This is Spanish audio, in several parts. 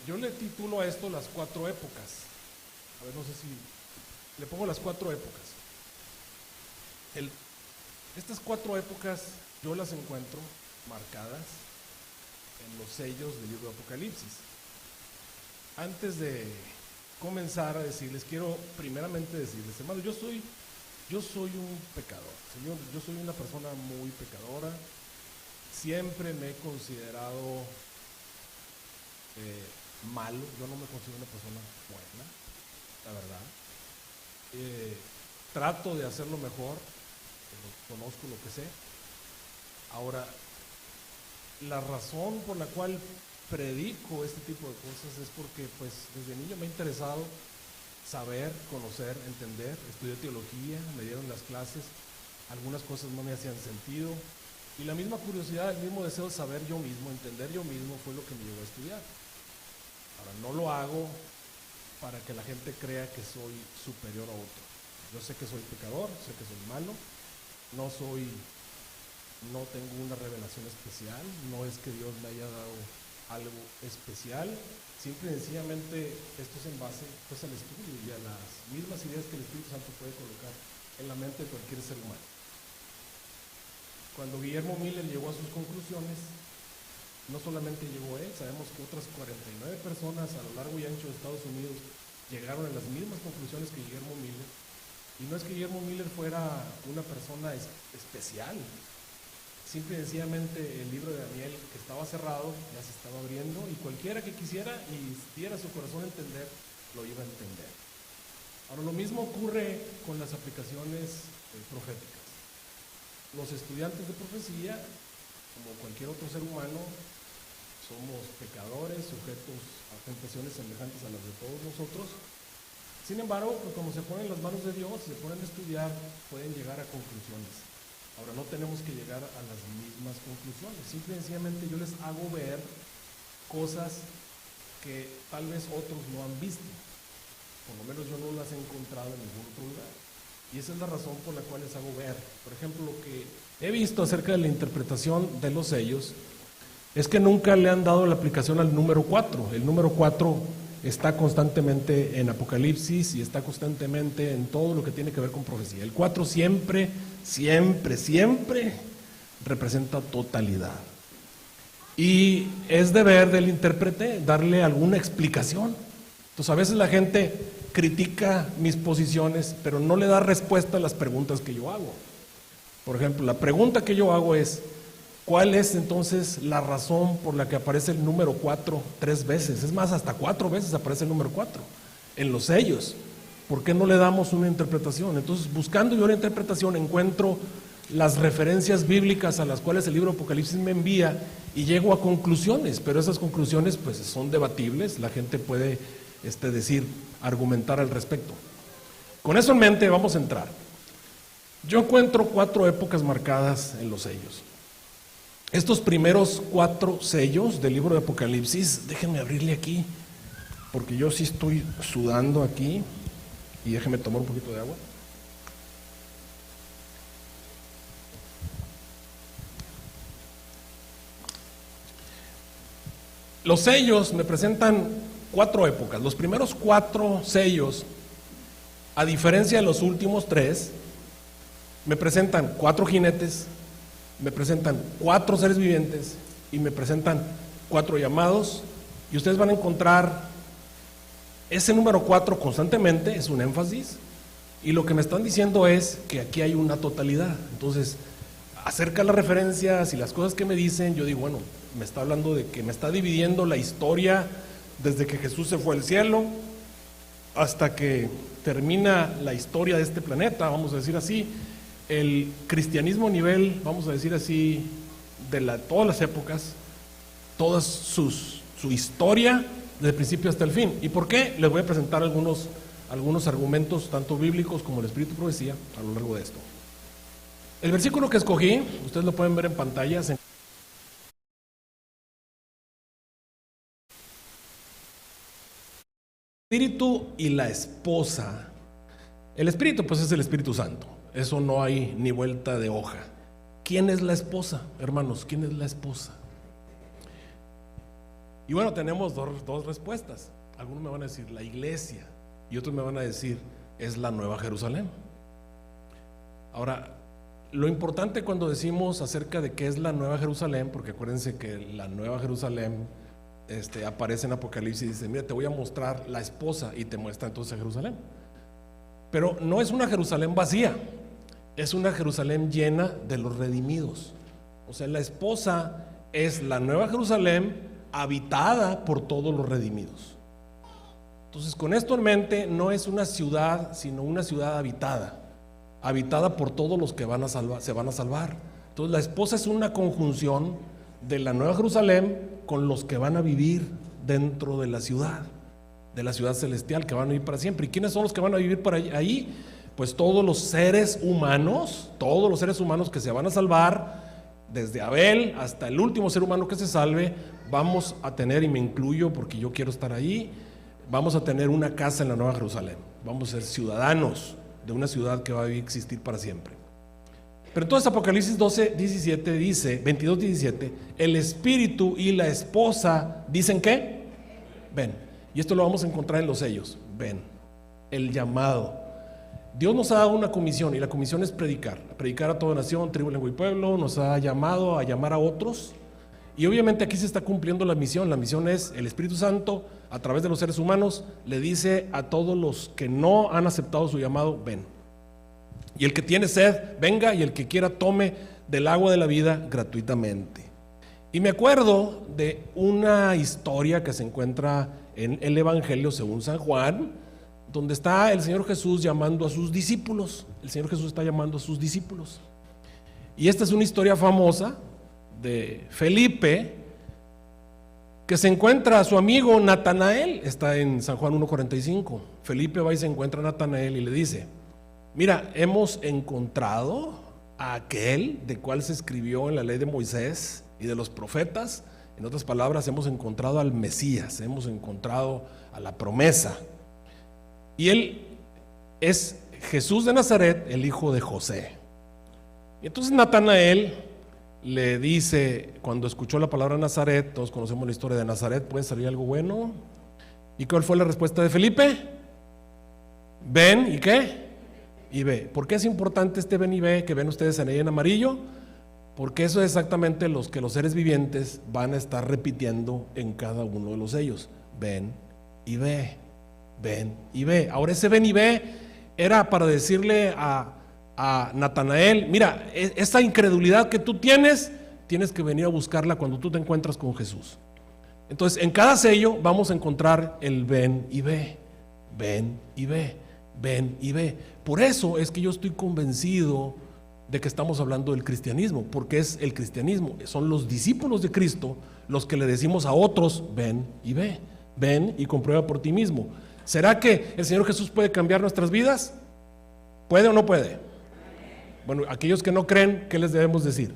Yo le titulo a esto las 4 épocas. A ver, no sé si le pongo las 4 épocas. Estas 4 épocas yo las encuentro marcadas en los sellos del libro de Apocalipsis. Antes de comenzar a decirles, quiero primeramente decirles, hermano, yo soy un pecador, Señor, yo soy una persona muy pecadora. Siempre me he considerado malo. Yo no me considero una persona buena, la verdad. Trato de hacerlo mejor, conozco lo que sé. Ahora, la razón por la cual predico este tipo de cosas es porque pues desde niño me ha interesado saber, conocer, entender. Estudié teología, me dieron las clases, algunas cosas no me hacían sentido, y la misma curiosidad, el mismo deseo de saber yo mismo, entender yo mismo, fue lo que me llevó a estudiar. Ahora, no lo hago para que la gente crea que soy superior a otro. Yo sé que soy pecador, sé que soy malo, no tengo una revelación especial, no es que Dios me haya dado algo especial, simple y sencillamente esto es en base pues al estudio y a las mismas ideas que el Espíritu Santo puede colocar en la mente de cualquier ser humano. Cuando Guillermo Miller llegó a sus conclusiones, no solamente llegó él, sabemos que otras 49 personas a lo largo y ancho de Estados Unidos llegaron a las mismas conclusiones que Guillermo Miller. Y no es que Guillermo Miller fuera una persona especial, simple y sencillamente el libro de Daniel, que estaba cerrado, ya se estaba abriendo, y cualquiera que quisiera y diera su corazón a entender, lo iba a entender. Ahora, lo mismo ocurre con las aplicaciones proféticas. Los estudiantes de profecía, como cualquier otro ser humano, somos pecadores, sujetos a tentaciones semejantes a las de todos nosotros. Sin embargo, pues como se ponen en las manos de Dios, se ponen a estudiar, pueden llegar a conclusiones. Ahora, no tenemos que llegar a las mismas conclusiones, simple y sencillamente yo les hago ver cosas que tal vez otros no han visto, por lo menos yo no las he encontrado en ningún otro lugar, y esa es la razón por la cual les hago ver. Por ejemplo, lo que he visto acerca de la interpretación de los sellos es que nunca le han dado la aplicación al número 4. El número 4 está constantemente en Apocalipsis y está constantemente en todo lo que tiene que ver con profecía. El 4 siempre representa totalidad. Y es deber del intérprete darle alguna explicación. Entonces, a veces la gente critica mis posiciones, pero no le da respuesta a las preguntas que yo hago. Por ejemplo, la pregunta que yo hago es: ¿cuál es entonces la razón por la que aparece el número 4 3 veces? Es más, hasta 4 veces aparece el número 4 en los sellos. ¿Por qué no le damos una interpretación? Entonces, buscando yo la interpretación, encuentro las referencias bíblicas a las cuales el libro de Apocalipsis me envía y llego a conclusiones, pero esas conclusiones pues son debatibles, la gente puede argumentar al respecto. Con eso en mente vamos a entrar. Yo encuentro 4 épocas marcadas en los sellos. Estos primeros 4 sellos del libro de Apocalipsis, déjenme abrirle aquí, porque yo sí estoy sudando aquí, y déjenme tomar un poquito de agua. Los sellos me presentan 4 épocas. Los primeros 4 sellos, a diferencia de los últimos 3, me presentan 4 jinetes, me presentan 4 seres vivientes y me presentan 4 llamados, y ustedes van a encontrar ese número 4 constantemente, es un énfasis, y lo que me están diciendo es que aquí hay una totalidad. Entonces, acerca de las referencias y las cosas que me dicen, yo digo, bueno, me está hablando de que me está dividiendo la historia desde que Jesús se fue al cielo hasta que termina la historia de este planeta, vamos a decir así. El cristianismo a nivel, vamos a decir así, de todas las épocas, toda su historia desde el principio hasta el fin. ¿Y por qué? Les voy a presentar algunos argumentos, tanto bíblicos como el espíritu de profecía, a lo largo de esto. El versículo que escogí, ustedes lo pueden ver en pantalla. El espíritu y la esposa. El espíritu pues es el Espíritu Santo, eso no hay ni vuelta de hoja. ¿Quién es la esposa, hermanos? ¿Quién es la esposa? Y bueno, tenemos dos respuestas. Algunos me van a decir la iglesia y otros me van a decir es la Nueva Jerusalén. Ahora, lo importante cuando decimos acerca de qué es la Nueva Jerusalén, porque acuérdense que la Nueva Jerusalén aparece en Apocalipsis y dice, mira, te voy a mostrar la esposa, y te muestra entonces a Jerusalén. Pero no es una Jerusalén vacía, es una Jerusalén llena de los redimidos. O sea, la esposa es la Nueva Jerusalén habitada por todos los redimidos. Entonces, con esto en mente, no es una ciudad, sino una ciudad habitada por todos los que se van a salvar. Entonces, la esposa es una conjunción de la Nueva Jerusalén con los que van a vivir dentro de la ciudad celestial, que van a vivir para siempre. ¿Y quiénes son los que van a vivir para ahí? Pues todos los seres humanos que se van a salvar, desde Abel hasta el último ser humano que se salve. Vamos a tener, y me incluyo porque yo quiero estar ahí, vamos a tener una casa en la Nueva Jerusalén. Vamos a ser ciudadanos de una ciudad que va a existir para siempre. Pero entonces Apocalipsis 22, 17, el espíritu y la esposa dicen ¿qué? Ven. Y esto lo vamos a encontrar en los sellos. Ven. El llamado. Dios nos ha dado una comisión, y la comisión es predicar a toda nación, tribu, lengua y pueblo. Nos ha llamado a llamar a otros, y obviamente aquí se está cumpliendo la misión. La misión es el Espíritu Santo a través de los seres humanos le dice a todos los que no han aceptado su llamado, ven. Y el que tiene sed, venga, y el que quiera tome del agua de la vida gratuitamente. Y me acuerdo de una historia que se encuentra en el Evangelio según San Juan, donde está el Señor Jesús llamando a sus discípulos. El Señor Jesús está llamando a sus discípulos. Y esta es una historia famosa de Felipe, que se encuentra a su amigo Natanael. Está en San Juan 1:45. Felipe va y se encuentra a Natanael y le dice: mira, hemos encontrado a aquel de cual se escribió en la ley de Moisés y de los profetas. En otras palabras, hemos encontrado al Mesías, hemos encontrado a la promesa. Y él es Jesús de Nazaret, el hijo de José. Y entonces Natanael le dice, cuando escuchó la palabra Nazaret, todos conocemos la historia de Nazaret, ¿puede salir algo bueno? ¿Y cuál fue la respuesta de Felipe? Ven, ¿y qué? Y ve. ¿Por qué es importante este ven y ve que ven ustedes ahí en amarillo? Porque eso es exactamente los que los seres vivientes van a estar repitiendo en cada uno de los sellos. Ven y ve, ven y ve. Ahora ese ven y ve era para decirle a Natanael: mira, esa incredulidad que tú tienes que venir a buscarla cuando tú te encuentras con Jesús. Entonces en cada sello vamos a encontrar el ven y ve, ven y ve, ven y ve. Por eso es que yo estoy convencido de que estamos hablando del cristianismo, porque es el cristianismo, son los discípulos de Cristo los que le decimos a otros: ven y ve, ven y comprueba por ti mismo. ¿Será que el Señor Jesús puede cambiar nuestras vidas? ¿Puede o no puede? Bueno, aquellos que no creen, ¿qué les debemos decir?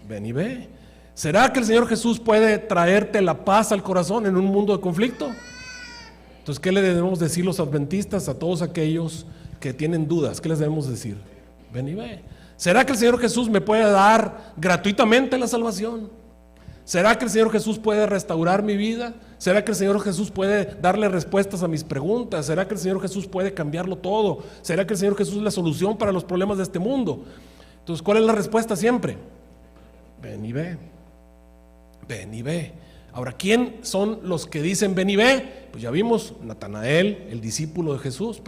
Ven y ve. ¿Será que el Señor Jesús puede traerte la paz al corazón en un mundo de conflicto? Entonces, ¿qué le debemos decir los adventistas a todos aquellos que tienen dudas? ¿Qué les debemos decir? Ven y ve. ¿Será que el Señor Jesús me puede dar gratuitamente la salvación? ¿Será que el Señor Jesús puede restaurar mi vida? ¿Será que el Señor Jesús puede darle respuestas a mis preguntas? ¿Será que el Señor Jesús puede cambiarlo todo? ¿Será que el Señor Jesús es la solución para los problemas de este mundo? Entonces, ¿cuál es la respuesta siempre? Ven y ve. Ven y ve. Ahora, ¿quién son los que dicen ven y ve? Pues ya vimos Natanael, el discípulo de Jesús,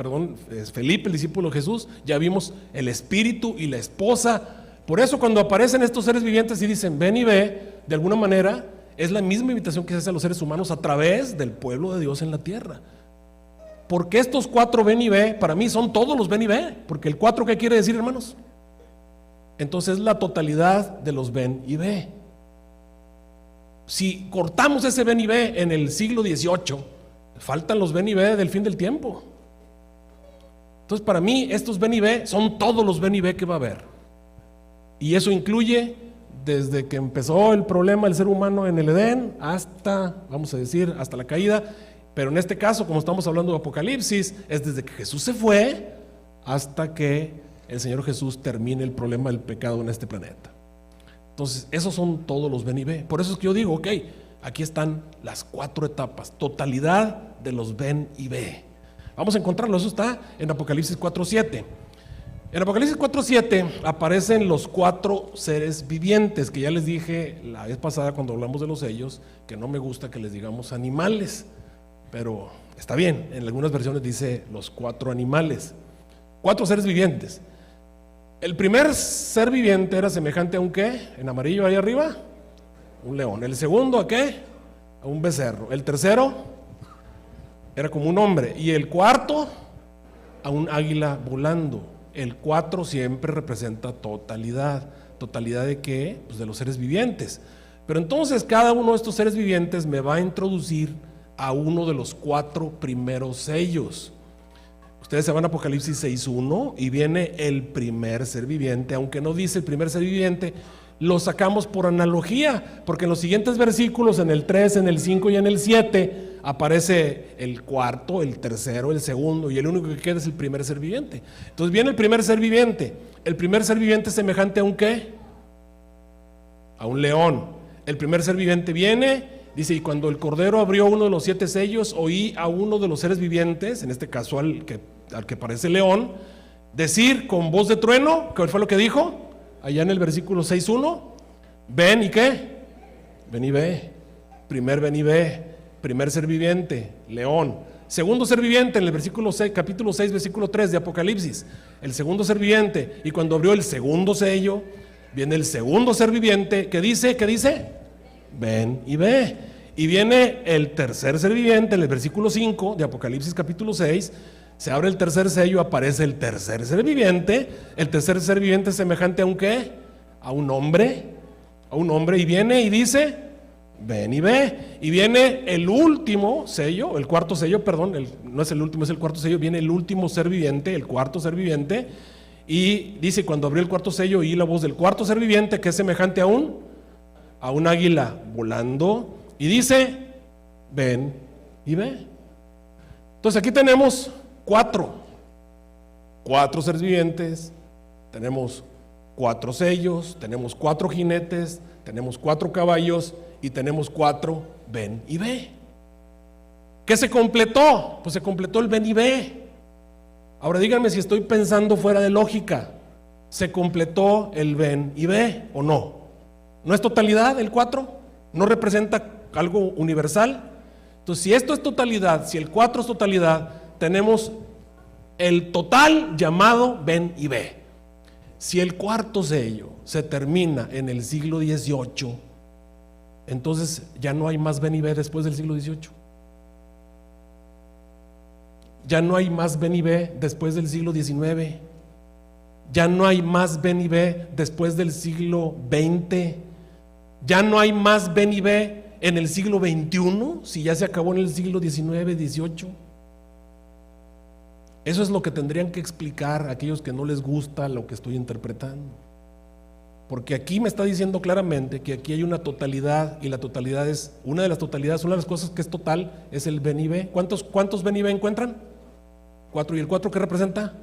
Felipe, el discípulo de Jesús. Ya vimos el espíritu y la esposa. Por eso cuando aparecen estos seres vivientes y dicen ven y ve, de alguna manera es la misma invitación que se hace a los seres humanos a través del pueblo de Dios en la tierra. Porque estos 4 ven y ve, para mí son todos los ven y ve. Porque el 4, ¿qué quiere decir, hermanos? Entonces es la totalidad de los ven y ve. Si cortamos ese ven y ve en el siglo XVIII, faltan los ven y ve del fin del tiempo. Entonces para mí estos ven y ve son todos los ven y ve que va a haber. Y eso incluye desde que empezó el problema del ser humano en el Edén hasta, vamos a decir, hasta la caída. Pero en este caso, como estamos hablando de Apocalipsis, es desde que Jesús se fue hasta que el Señor Jesús termine el problema del pecado en este planeta. Entonces, esos son todos los ven y ve. Por eso es que yo digo, ok, Aquí están las 4 etapas, totalidad de los ven y ve. Vamos a encontrarlo, eso está en Apocalipsis 4:7. En Apocalipsis 4:7 aparecen los 4 seres vivientes, que ya les dije la vez pasada cuando hablamos de los sellos, que no me gusta que les digamos animales, pero está bien, en algunas versiones dice los 4 animales, 4 seres vivientes. El primer ser viviente era semejante a un ¿qué? En amarillo ahí arriba, un león. El segundo ¿a qué? A un becerro. El tercero era como un hombre. Y el cuarto a un águila volando. El 4 siempre representa totalidad. ¿Totalidad de qué? Pues de los seres vivientes. Pero entonces cada uno de estos seres vivientes me va a introducir a uno de los 4 primeros sellos. Ustedes se van a Apocalipsis 6:1 y viene el primer ser viviente, aunque no dice el primer ser viviente, lo sacamos por analogía, porque en los siguientes versículos, en el 3, en el 5 y en el 7, aparece el cuarto, el tercero, el segundo, y el único que queda es el primer ser viviente. Entonces viene el primer ser viviente. El primer ser viviente es semejante a un ¿qué? A un león. El primer ser viviente viene, dice, y cuando el Cordero abrió uno de los 7 sellos, oí a uno de los seres vivientes, en este caso al que parece león, decir con voz de trueno, ¿qué fue lo que dijo? Allá en el versículo 6:1, ven y ¿qué? Ven y ve. Primer ven y ve. Primer ser viviente, león. Segundo ser viviente, en el versículo 6, capítulo 6, versículo 3 de Apocalipsis. El segundo ser viviente, y cuando abrió el segundo sello, viene el segundo ser viviente, ¿qué dice? ¿Qué dice? Ven y ve. Y viene el tercer ser viviente, en el versículo 5 de Apocalipsis capítulo 6, se abre el tercer sello, aparece el tercer ser viviente. El tercer ser viviente es semejante a un ¿qué? A un hombre, y viene y dice, ven y ve. Y viene el último sello, el cuarto sello, perdón, no es el último, es el cuarto sello, viene el último ser viviente, el cuarto ser viviente, y dice, cuando abrió el cuarto sello, oí la voz del cuarto ser viviente, que es semejante a un águila volando, y dice, ven y ve. Entonces aquí tenemos 4 seres vivientes, tenemos 4 sellos, tenemos 4 jinetes, tenemos 4 caballos y tenemos 4 ven y ve. ¿Qué se completó? Pues se completó el ven y ve. Ahora díganme si estoy pensando fuera de lógica. ¿Se completó el ven y ve o no? ¿No es totalidad el 4? ¿No representa algo universal? Entonces, si esto es totalidad, si el 4 es totalidad, tenemos el total llamado ven y ve. Si el cuarto sello se termina en el siglo XVIII, entonces ya no hay más ven y ve después del siglo XVIII. Ya no hay más ven y ve después del siglo XIX. Ya no hay más ven y ve después del siglo XX. Ya no hay más ven y ve en el siglo XXI, si ya se acabó en el siglo XIX, XVIII. Eso es lo que tendrían que explicar a aquellos que no les gusta lo que estoy interpretando. Porque aquí me está diciendo claramente que aquí hay una totalidad, y la totalidad es, una de las totalidades, una de las cosas que es total, es el ven y ve. ¿Cuántos ven y ve encuentran? 4. ¿Y el 4 qué representa?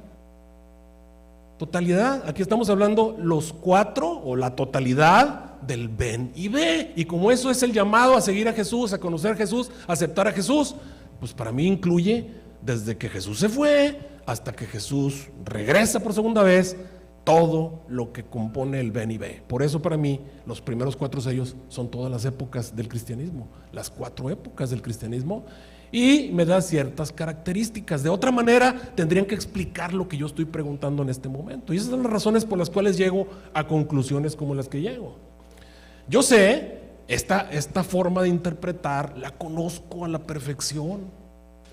Totalidad. Aquí estamos hablando los 4 o la totalidad del ven y ve. Y como eso es el llamado a seguir a Jesús, a conocer a Jesús, a aceptar a Jesús, pues para mí incluye desde que Jesús se fue hasta que Jesús regresa por segunda vez, todo lo que compone el ven y ve. Por eso para mí los primeros 4 sellos son todas las épocas del cristianismo, las 4 épocas del cristianismo, y me da ciertas características. De otra manera tendrían que explicar lo que yo estoy preguntando en este momento, y esas son las razones por las cuales llego a conclusiones como las que llego. Yo sé, esta forma de interpretar la conozco a la perfección,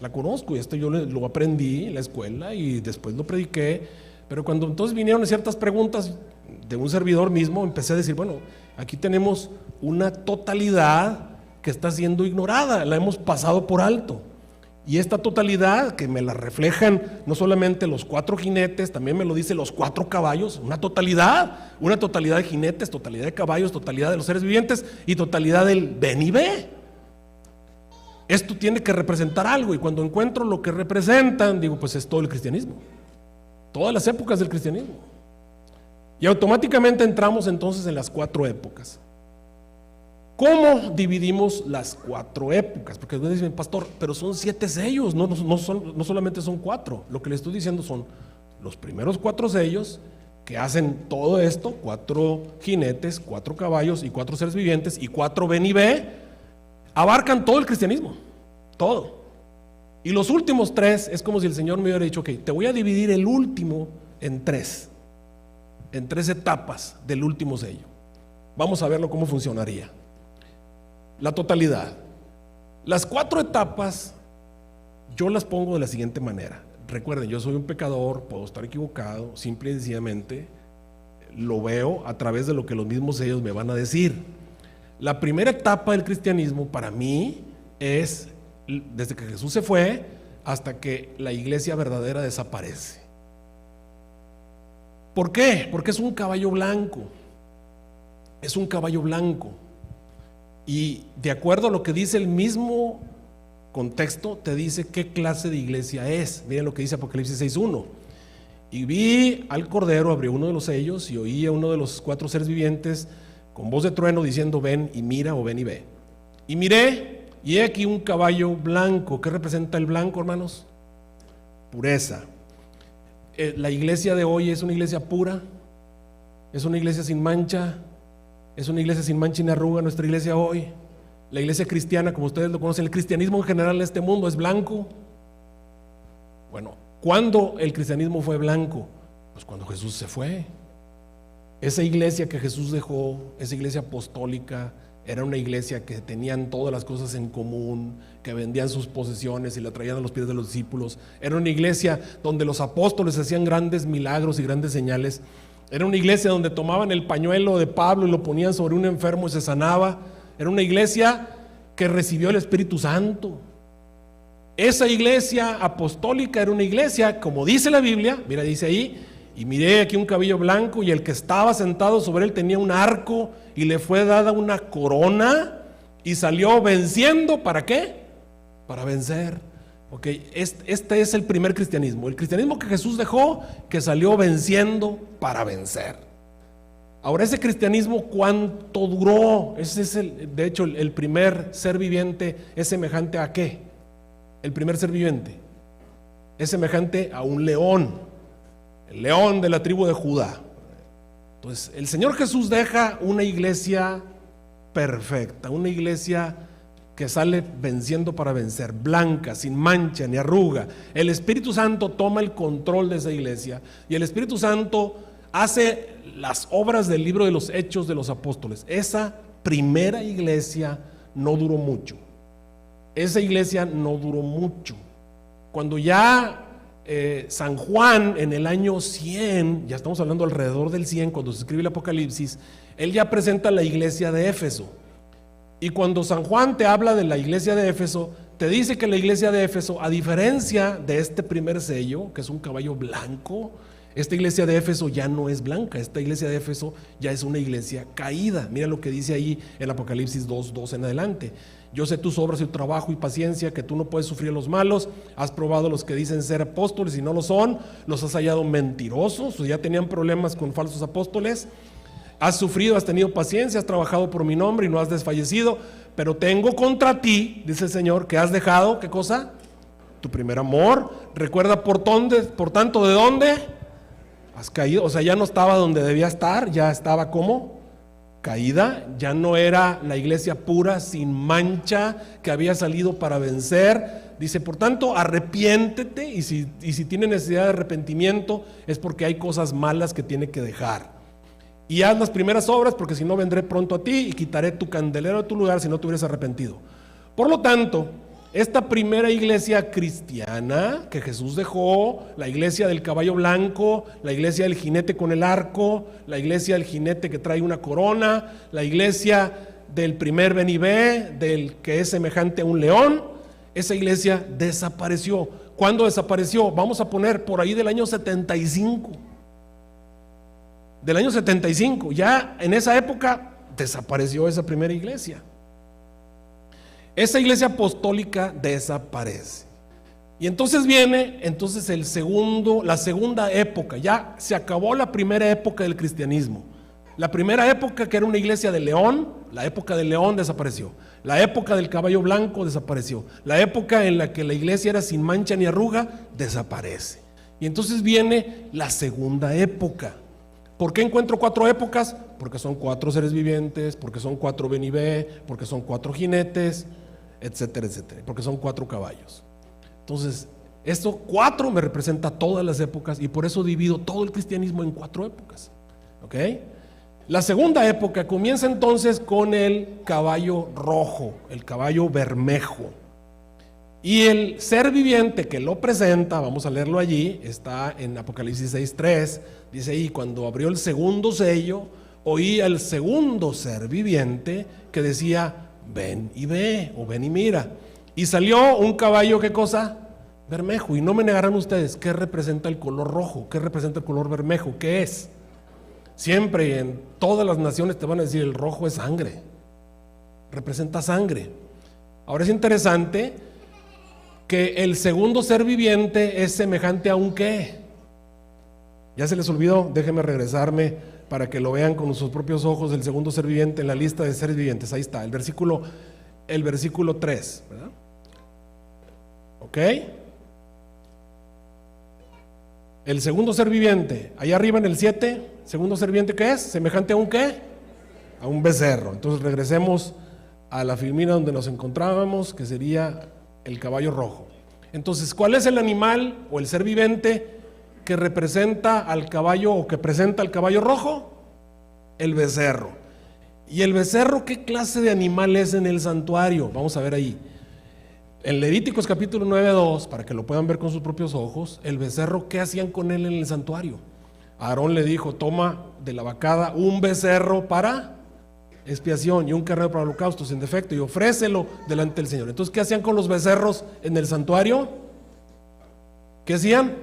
la conozco, y esto yo lo aprendí en la escuela y después lo prediqué. Pero cuando entonces vinieron ciertas preguntas de un servidor mismo, empecé a decir, bueno, aquí tenemos una totalidad que está siendo ignorada, la hemos pasado por alto. Y esta totalidad que me la reflejan no solamente los 4 jinetes, también me lo dicen los 4 caballos, una totalidad de jinetes, totalidad de caballos, totalidad de los seres vivientes y totalidad del ven y ve. Esto tiene que representar algo, y cuando encuentro lo que representan, digo, pues es todo el cristianismo, todas las épocas del cristianismo. Y automáticamente entramos entonces en las 4 épocas. ¿Cómo dividimos las 4 épocas? Porque ustedes dicen, pastor, pero son 7 sellos, no solamente son 4. Lo que le estoy diciendo son los primeros 4 sellos que hacen todo esto: 4 jinetes, 4 caballos y 4 seres vivientes y 4 ven y ve, abarcan todo el cristianismo, todo. Y los últimos 3 es como si el Señor me hubiera dicho, ok, te voy a dividir el último en 3 etapas del último sello. Vamos a verlo cómo funcionaría. La totalidad. Las 4 etapas yo las pongo de la siguiente manera. Recuerden, yo soy un pecador, puedo estar equivocado, simple y sencillamente lo veo a través de lo que los mismos sellos me van a decir. La primera etapa del cristianismo para mí es desde que Jesús se fue hasta que la iglesia verdadera desaparece. ¿Por qué? Porque es un caballo blanco. Es un caballo blanco. Y de acuerdo a lo que dice el mismo contexto, te dice qué clase de iglesia es. Miren lo que dice Apocalipsis 6:1. Y vi al Cordero, abrió uno de los sellos y oí a uno de los 4 seres vivientes con voz de trueno diciendo: ven y mira, o ven y ve. Y miré, y he aquí un caballo blanco. ¿Qué representa el blanco, hermanos? Pureza. La iglesia de hoy es una iglesia pura, es una iglesia sin mancha. Es una iglesia sin mancha ni arruga. Nuestra iglesia hoy, la iglesia cristiana, como ustedes lo conocen, el cristianismo en general en este mundo es blanco. Bueno, ¿cuándo el cristianismo fue blanco? Pues cuando Jesús se fue. Esa iglesia que Jesús dejó, esa iglesia apostólica, era una iglesia que tenían todas las cosas en común, que vendían sus posesiones y la traían a los pies de los discípulos. Era una iglesia donde los apóstoles hacían grandes milagros y grandes señales. Era una iglesia donde tomaban el pañuelo de Pablo y lo ponían sobre un enfermo y se sanaba. Era una iglesia que recibió el Espíritu Santo. Esa iglesia apostólica era una iglesia, como dice la Biblia, mira, dice ahí: y miré aquí un caballo blanco, y el que estaba sentado sobre él tenía un arco, y le fue dada una corona, y salió venciendo. ¿Para qué? Para vencer. Ok, este es el primer cristianismo, el cristianismo que Jesús dejó, que salió venciendo para vencer. Ahora, ese cristianismo, ¿cuánto duró? Ese es de hecho, el primer ser viviente es semejante a ¿qué? El primer ser viviente es semejante a un león, el león de la tribu de Judá. Entonces, el Señor Jesús deja una iglesia perfecta, una iglesia que sale venciendo para vencer, blanca, sin mancha ni arruga. El Espíritu Santo toma el control de esa iglesia, y el Espíritu Santo hace las obras del libro de los Hechos de los Apóstoles. Esa primera iglesia no duró mucho. Esa iglesia no duró mucho. Cuando ya San Juan, en el año 100, ya estamos hablando alrededor del 100, cuando se escribe el Apocalipsis, él ya presenta la iglesia de Éfeso. Y cuando San Juan te habla de la iglesia de Éfeso, te dice que la iglesia de Éfeso, a diferencia de este primer sello, que es un caballo blanco, esta iglesia de Éfeso ya no es blanca. Esta iglesia de Éfeso ya es una iglesia caída. Mira lo que dice ahí en Apocalipsis 2:2 en adelante: yo sé tus obras y tu trabajo y paciencia, que tú no puedes sufrir a los malos. Has probado a los que dicen ser apóstoles y no lo son, los has hallado mentirosos. Ya tenían problemas con falsos apóstoles. Has sufrido, has tenido paciencia, has trabajado por mi nombre y no has desfallecido. Pero tengo contra ti, dice el Señor, que has dejado, ¿qué cosa? Tu primer amor. Recuerda por tanto, ¿de dónde has caído? O sea, ya no estaba donde debía estar, ya estaba como caída. Ya no era la iglesia pura, sin mancha, que había salido para vencer. Dice, por tanto, arrepiéntete, y si tiene necesidad de arrepentimiento es porque hay cosas malas que tiene que dejar. Y haz las primeras obras, porque si no vendré pronto a ti y quitaré tu candelero de tu lugar si no te hubieras arrepentido. Por lo tanto, esta primera iglesia cristiana que Jesús dejó, la iglesia del caballo blanco, la iglesia del jinete con el arco, la iglesia del jinete que trae una corona, la iglesia del primer ven y ve, del que es semejante a un león, esa iglesia desapareció. ¿Cuándo desapareció? Vamos a poner por ahí del año 75. Del año 75, ya en esa época desapareció esa primera iglesia. Esa iglesia apostólica desaparece. Y entonces viene la segunda época. Ya se acabó la primera época del cristianismo. La primera época, que era una iglesia de león, la época del león desapareció. La época del caballo blanco desapareció. La época en la que la iglesia era sin mancha ni arruga desaparece. Y entonces viene la segunda época. ¿Por qué encuentro 4 épocas? Porque son 4 seres vivientes, porque son 4 ven y ve, porque son 4 jinetes, etcétera, etcétera, porque son 4 caballos. Entonces, esto 4 me representa todas las épocas, y por eso divido todo el cristianismo en 4 épocas. ¿Ok? La segunda época comienza entonces con el caballo rojo, el caballo bermejo. Y el ser viviente que lo presenta, vamos a leerlo allí, está en Apocalipsis 6:3, dice ahí: cuando abrió el segundo sello, oí al segundo ser viviente que decía: ven y ve, o ven y mira. Y salió un caballo, ¿qué cosa? Bermejo. Y no me negarán ustedes, ¿qué representa el color rojo? ¿Qué representa el color bermejo? ¿Qué es? Siempre en todas las naciones te van a decir: el rojo es sangre, representa sangre. Ahora es interesante que el segundo ser viviente es semejante a un ¿qué? ¿Ya se les olvidó? Déjenme regresarme para que lo vean con sus propios ojos. El segundo ser viviente en la lista de seres vivientes, ahí está, el versículo 3, ¿verdad? ¿Ok? El segundo ser viviente, allá arriba en el 7, segundo ser viviente, ¿qué es? Semejante a un ¿qué? A un becerro. Entonces regresemos a la filmina donde nos encontrábamos, que sería el caballo rojo. Entonces, ¿cuál es el animal o el ser viviente que representa al caballo, o que presenta al caballo rojo? El becerro. ¿Y el becerro qué clase de animal es en el santuario? Vamos a ver ahí. En Levíticos capítulo 9:2, para que lo puedan ver con sus propios ojos, el becerro, ¿qué hacían con él en el santuario? Aarón le dijo: toma de la vacada un becerro para expiación y un carnero para holocausto sin defecto, y ofrécelo delante del Señor. Entonces, ¿qué hacían con los becerros en el santuario? ¿Qué hacían?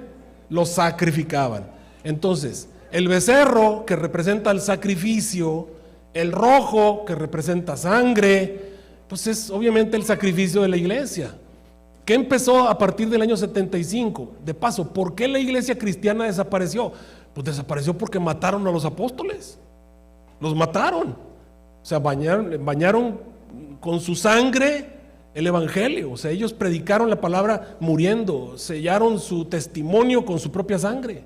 Los sacrificaban. Entonces, el becerro, que representa el sacrificio, el rojo, que representa sangre, pues es obviamente el sacrificio de la iglesia, que empezó a partir del año 75. De paso, ¿por qué la iglesia cristiana desapareció? Pues desapareció porque mataron a los apóstoles. Los mataron. O sea, bañaron con su sangre el evangelio. O sea, ellos predicaron la palabra muriendo, sellaron su testimonio con su propia sangre.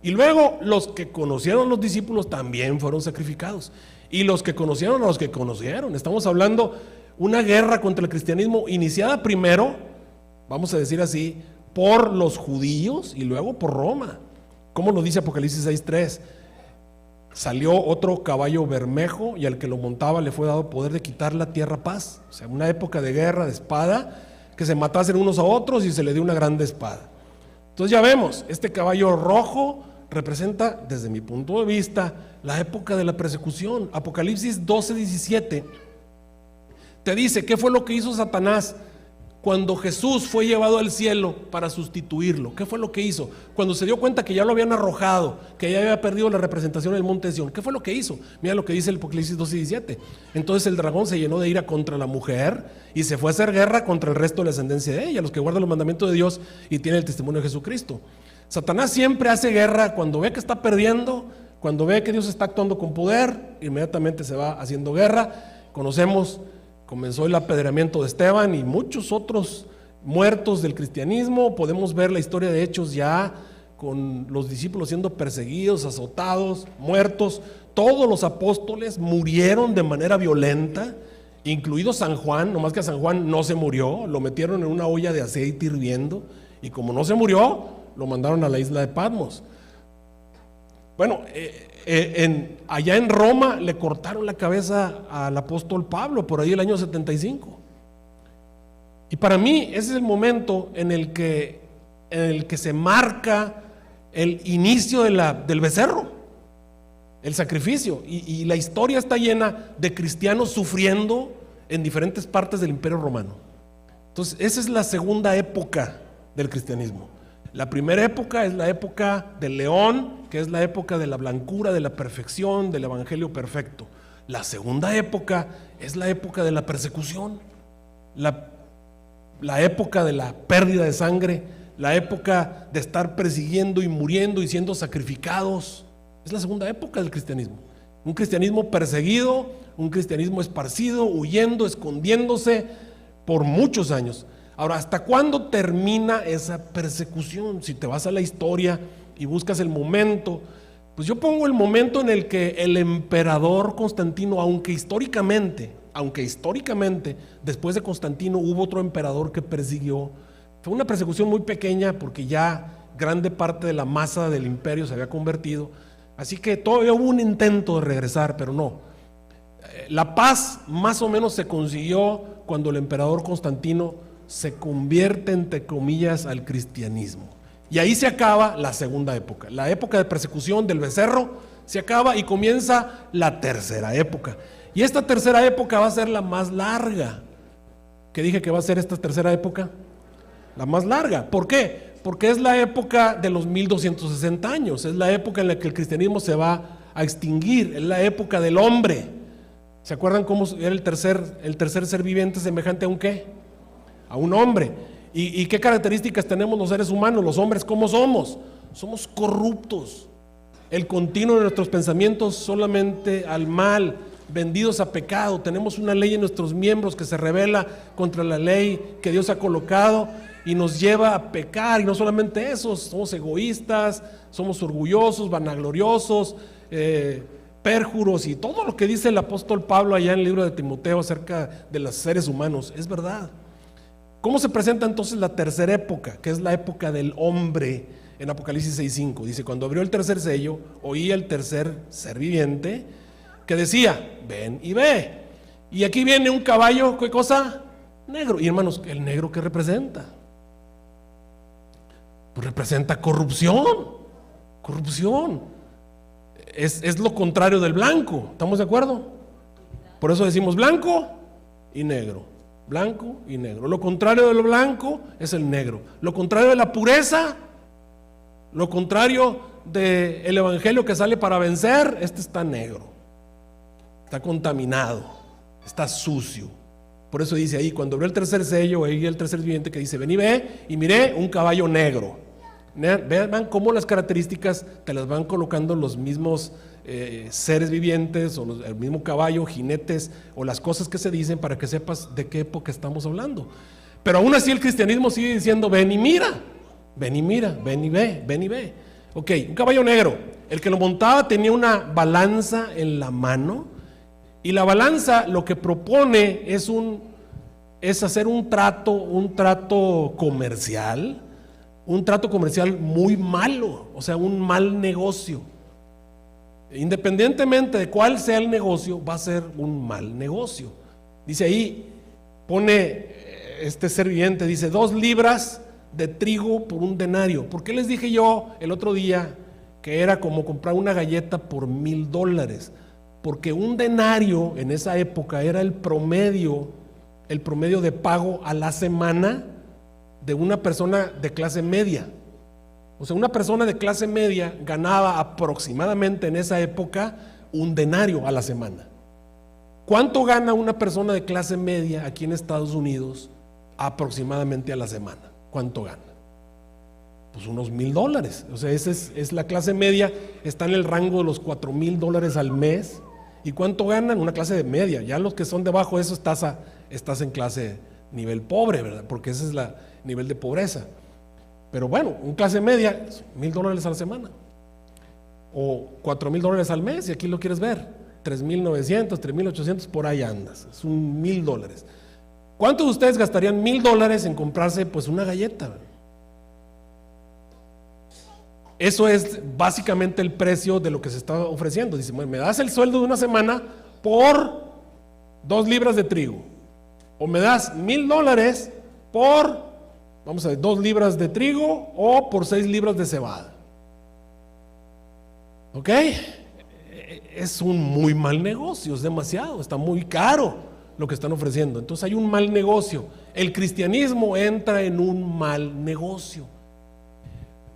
Y luego los que conocieron a los discípulos también fueron sacrificados. Y los que conocieron a los que conocieron. Estamos hablando una guerra contra el cristianismo iniciada primero, vamos a decir así, por los judíos y luego por Roma. ¿Cómo lo dice Apocalipsis 6:3? Salió otro caballo bermejo, y al que lo montaba le fue dado poder de quitar la tierra paz. O sea, una época de guerra, de espada, que se matasen unos a otros y se le dio una grande espada. Entonces ya vemos, este caballo rojo representa, desde mi punto de vista, la época de la persecución. Apocalipsis 12:17 te dice qué fue lo que hizo Satanás cuando Jesús fue llevado al cielo para sustituirlo. ¿Qué fue lo que hizo? Cuando se dio cuenta que ya lo habían arrojado, que ya había perdido la representación del monte de Sión, ¿qué fue lo que hizo? Mira lo que dice el Apocalipsis 12:17. Entonces el dragón se llenó de ira contra la mujer y se fue a hacer guerra contra el resto de la descendencia de ella, los que guardan los mandamientos de Dios y tienen el testimonio de Jesucristo. Satanás siempre hace guerra cuando ve que está perdiendo, cuando ve que Dios está actuando con poder, inmediatamente se va haciendo guerra. Comenzó el apedreamiento de Esteban y muchos otros muertos del cristianismo. Podemos ver la historia de Hechos ya con los discípulos siendo perseguidos, azotados, muertos. Todos los apóstoles murieron de manera violenta, incluido San Juan, nomás que San Juan no se murió, lo metieron en una olla de aceite hirviendo, y como no se murió, lo mandaron a la isla de Patmos. Bueno, allá en Roma le cortaron la cabeza al apóstol Pablo, por ahí el año 75. Y para mí ese es el momento en el que se marca el inicio del becerro, el sacrificio. Y la historia está llena de cristianos sufriendo en diferentes partes del Imperio Romano. Entonces, esa es la segunda época del cristianismo. La primera época es la época del león, que es la época de la blancura, de la perfección, del evangelio perfecto. La segunda época es la época de la persecución, la época de la pérdida de sangre, la época de estar persiguiendo y muriendo y siendo sacrificados. Es la segunda época del cristianismo. Un cristianismo perseguido, un cristianismo esparcido, huyendo, escondiéndose por muchos años. Ahora, ¿hasta cuándo termina esa persecución? Si te vas a la historia y buscas el momento, pues yo pongo el momento en el que el emperador Constantino, aunque históricamente, después de Constantino hubo otro emperador que persiguió, fue una persecución muy pequeña porque ya grande parte de la masa del imperio se había convertido, así que todavía hubo un intento de regresar, pero no. La paz más o menos se consiguió cuando el emperador Constantino se convierte, entre comillas, al cristianismo. Y ahí se acaba la segunda época. La época de persecución del becerro se acaba y comienza la tercera época. Y esta tercera época va a ser la más larga. ¿Qué dije que va a ser esta tercera época? La más larga. ¿Por qué? Porque es la época de los 1260 años. Es la época en la que el cristianismo se va a extinguir. Es la época del hombre. ¿Se acuerdan cómo era el tercer ser viviente semejante a un qué? A un hombre. ¿Y qué características tenemos los seres humanos, los hombres? ¿Cómo somos? Somos corruptos. El continuo de nuestros pensamientos solamente al mal, vendidos a pecado. Tenemos una ley en nuestros miembros que se rebela contra la ley que Dios ha colocado y nos lleva a pecar. Y no solamente eso, somos egoístas, somos orgullosos, vanagloriosos, pérjuros y todo lo que dice el apóstol Pablo allá en el libro de Timoteo acerca de los seres humanos, es verdad. ¿Cómo se presenta entonces la tercera época, que es la época del hombre? En Apocalipsis 6:5 dice: cuando abrió el tercer sello, oí el tercer ser viviente que decía: ven y ve. Y aquí viene un caballo, ¿qué cosa? Negro. Y hermanos, ¿el negro qué representa? Pues representa corrupción. Corrupción. Es lo contrario del blanco, ¿estamos de acuerdo? Por eso decimos blanco y negro. Blanco y negro. Lo contrario de lo blanco es el negro. Lo contrario de la pureza, lo contrario del evangelio que sale para vencer, este está negro, está contaminado, está sucio. Por eso dice ahí, cuando abrió el tercer sello, ahí el tercer viviente que dice: ven y ve, y miré un caballo negro. Vean cómo las características te las van colocando los mismos seres vivientes o el mismo caballo, jinetes o las cosas que se dicen para que sepas de qué época estamos hablando. Pero aún así el cristianismo sigue diciendo: ven y mira, ven y mira, ven y ve, ven y ve. Ok, un caballo negro. El que lo montaba tenía una balanza en la mano, y la balanza lo que propone es hacer un trato comercial. Un trato comercial muy malo, o sea, un mal negocio. Independientemente de cuál sea el negocio, va a ser un mal negocio. Dice ahí, pone este ser viviente, dice 2 libras de trigo por un denario. ¿Por qué les dije yo el otro día que era como comprar una galleta por $1,000? Porque un denario en esa época era el promedio de pago a la semana de una persona de clase media. O sea, una persona de clase media ganaba aproximadamente en esa época un denario a la semana. ¿Cuánto gana una persona de clase media aquí en Estados Unidos aproximadamente a la semana? ¿Cuánto gana? Pues unos $1,000. O sea, esa es la clase media, está en el rango de los $4,000 al mes. ¿Y cuánto ganan? Una clase de media. Ya los que son debajo de eso estás en clase nivel pobre, ¿verdad? Porque ese es la nivel de pobreza. Pero bueno, un clase media, $1,000 a la semana o $4,000 al mes, y aquí lo quieres ver, 3,900, 3,800, por ahí andas, es un $1,000. ¿Cuántos de ustedes gastarían $1,000 en comprarse pues una galleta? Eso es básicamente el precio de lo que se está ofreciendo. Dice: me das el sueldo de una semana por 2 libras de trigo, o me das $1,000 por, vamos a ver, 2 libras de trigo, o por 6 libras de cebada. ¿Ok? Es un muy mal negocio, es demasiado, está muy caro lo que están ofreciendo. Entonces hay un mal negocio. El cristianismo entra en un mal negocio.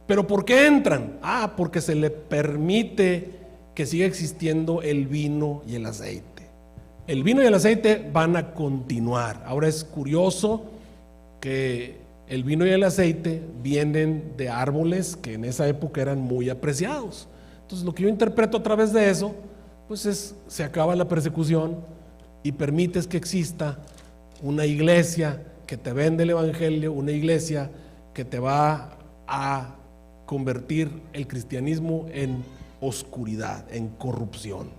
¿Pero por qué entran? Porque se le permite que siga existiendo el vino y el aceite. El vino y el aceite van a continuar. Ahora es curioso que el vino y el aceite vienen de árboles que en esa época eran muy apreciados. Entonces lo que yo interpreto a través de eso pues se acaba la persecución y permites que exista una iglesia que te vende el evangelio, una iglesia que te va a convertir el cristianismo en oscuridad, en corrupción.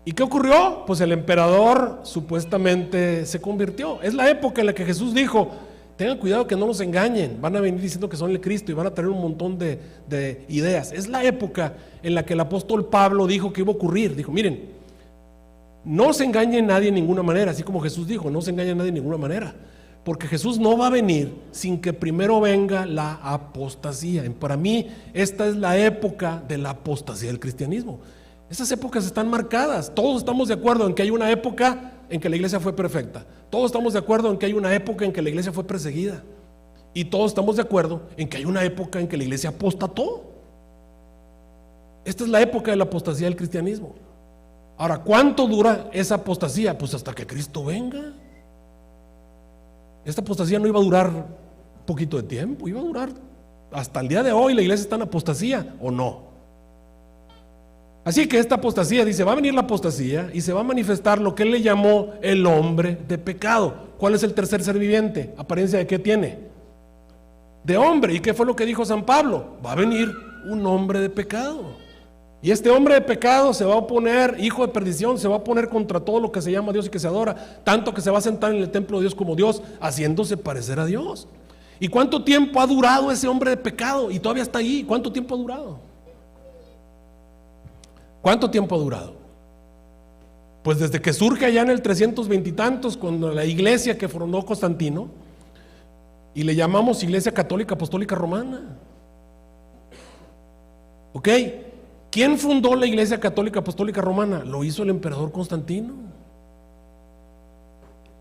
¿Y qué ocurrió? Pues el emperador supuestamente se convirtió. Es la época en la que Jesús dijo: tengan cuidado que no los engañen, van a venir diciendo que son el Cristo y van a traer un montón de ideas. Es la época en la que el apóstol Pablo dijo que iba a ocurrir. Dijo: miren, no se engañe nadie de ninguna manera, así como Jesús dijo, no se engañe nadie de ninguna manera, porque Jesús no va a venir sin que primero venga la apostasía. Para mí esta es la época de la apostasía del cristianismo. Esas épocas están marcadas. Todos estamos de acuerdo en que hay una época en que la iglesia fue perfecta. Todos estamos de acuerdo en que hay una época en que la iglesia fue perseguida. Y todos estamos de acuerdo en que hay una época en que la iglesia apostató. Esta es la época de la apostasía del cristianismo. Ahora, ¿cuánto dura esa apostasía? Pues hasta que Cristo venga. Esta apostasía no iba a durar poquito de tiempo, iba a durar hasta el día de hoy. La iglesia está en apostasía, ¿o no? Así que esta apostasía, dice, va a venir la apostasía y se va a manifestar lo que él le llamó el hombre de pecado. ¿Cuál es el tercer ser viviente? ¿Apariencia de qué tiene? De hombre. ¿Y qué fue lo que dijo San Pablo? Va a venir un hombre de pecado. Y este hombre de pecado se va a oponer, hijo de perdición, se va a oponer contra todo lo que se llama Dios y que se adora, tanto que se va a sentar en el templo de Dios como Dios, haciéndose parecer a Dios. ¿Y cuánto tiempo ha durado ese hombre de pecado? Y todavía está ahí. ¿Cuánto tiempo ha durado? ¿Cuánto tiempo ha durado? Pues desde que surge allá en el 320 y tantos, cuando la iglesia que fundó Constantino, y le llamamos Iglesia Católica Apostólica Romana. ¿Ok? ¿Quién fundó la Iglesia Católica Apostólica Romana? Lo hizo el emperador Constantino.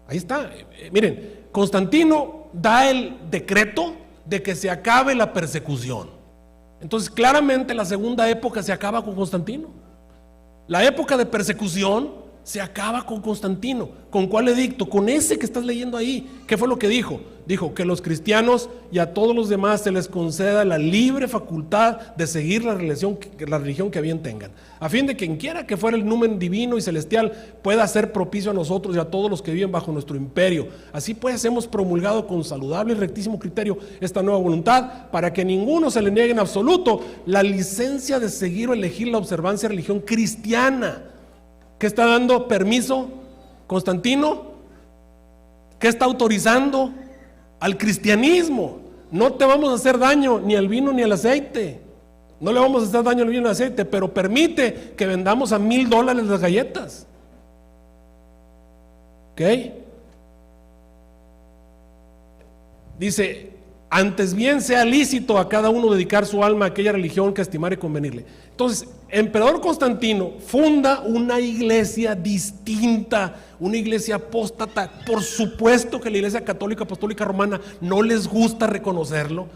Ahí está. Miren, Constantino da el decreto de que se acabe la persecución. Entonces claramente la segunda época se acaba con Constantino. La época de persecución se acaba con Constantino. ¿Con cuál edicto? Con ese que estás leyendo ahí. ¿Qué fue lo que dijo? Dijo que los cristianos y a todos los demás se les conceda la libre facultad de seguir la religión que bien tengan, a fin de que quien quiera que fuera el numen divino y celestial pueda ser propicio a nosotros y a todos los que viven bajo nuestro imperio. Así pues hemos promulgado con saludable y rectísimo criterio esta nueva voluntad, para que ninguno se le niegue en absoluto la licencia de seguir o elegir la observancia de religión cristiana. ¿Qué está dando permiso Constantino? ¿Qué está autorizando? Al cristianismo. No te vamos a hacer daño ni al vino ni al aceite. No le vamos a hacer daño al vino ni al aceite, pero permite que vendamos a $1,000 las galletas. ¿Ok? Dice: antes bien sea lícito a cada uno dedicar su alma a aquella religión que estimare convenirle. Entonces, emperador Constantino funda una iglesia distinta, una iglesia apóstata. Por supuesto que la Iglesia Católica Apostólica Romana no les gusta reconocerlo,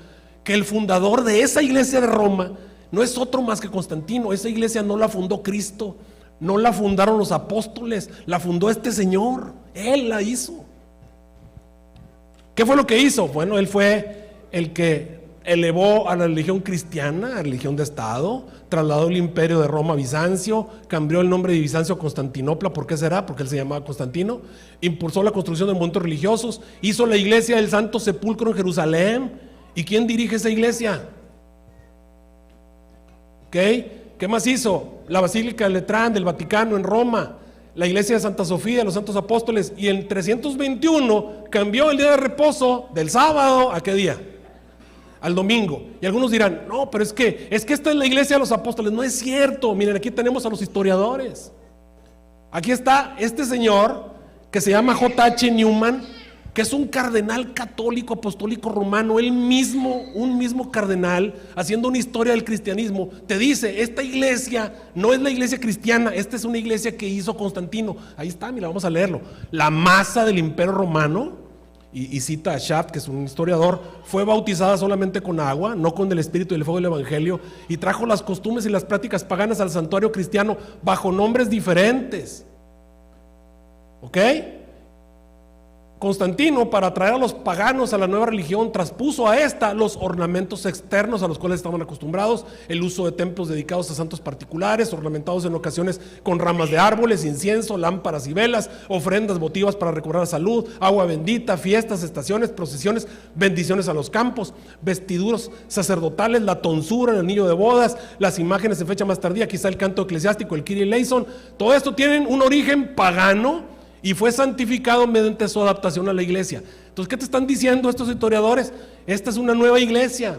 que el fundador de esa iglesia de Roma no es otro más que Constantino. Esa iglesia no la fundó Cristo, no la fundaron los apóstoles, la fundó este señor. Él la hizo. ¿Qué fue lo que hizo? Bueno, él fue el que elevó a la religión cristiana, a la religión de Estado, trasladó el imperio de Roma a Bizancio, cambió el nombre de Bizancio a Constantinopla. ¿Por qué será? Porque él se llamaba Constantino. Impulsó la construcción de monumentos religiosos, hizo la iglesia del Santo Sepulcro en Jerusalén. ¿Y quién dirige esa iglesia? ¿Ok? ¿Qué más hizo? La Basílica de Letrán del Vaticano en Roma, la iglesia de Santa Sofía, de los Santos Apóstoles. Y en 321 cambió el día de reposo del sábado, ¿a qué día? Al domingo. Y algunos dirán: no, pero es que esta es la iglesia de los apóstoles. No es cierto. Miren, aquí tenemos a los historiadores. Aquí está este señor que se llama J.H. Newman, que es un cardenal católico apostólico romano, él mismo, un mismo cardenal, haciendo una historia del cristianismo. Te dice: esta iglesia no es la iglesia cristiana, esta es una iglesia que hizo Constantino. Ahí está, mira, vamos a leerlo. La masa del imperio romano, y cita a Schaft, que es un historiador, fue bautizada solamente con agua, no con el espíritu y el fuego del evangelio, y trajo las costumbres y las prácticas paganas al santuario cristiano bajo nombres diferentes. ¿Ok? Constantino, para atraer a los paganos a la nueva religión, traspuso a esta los ornamentos externos a los cuales estaban acostumbrados, el uso de templos dedicados a santos particulares, ornamentados en ocasiones con ramas de árboles, incienso, lámparas y velas, ofrendas votivas para recobrar salud, agua bendita, fiestas, estaciones, procesiones, bendiciones a los campos, vestiduras sacerdotales, la tonsura, el anillo de bodas, las imágenes en fecha más tardía, quizá el canto eclesiástico, el Kyrie eleison. Todo esto tienen un origen pagano y fue santificado mediante su adaptación a la iglesia. Entonces, ¿qué te están diciendo estos historiadores? Esta es una nueva iglesia.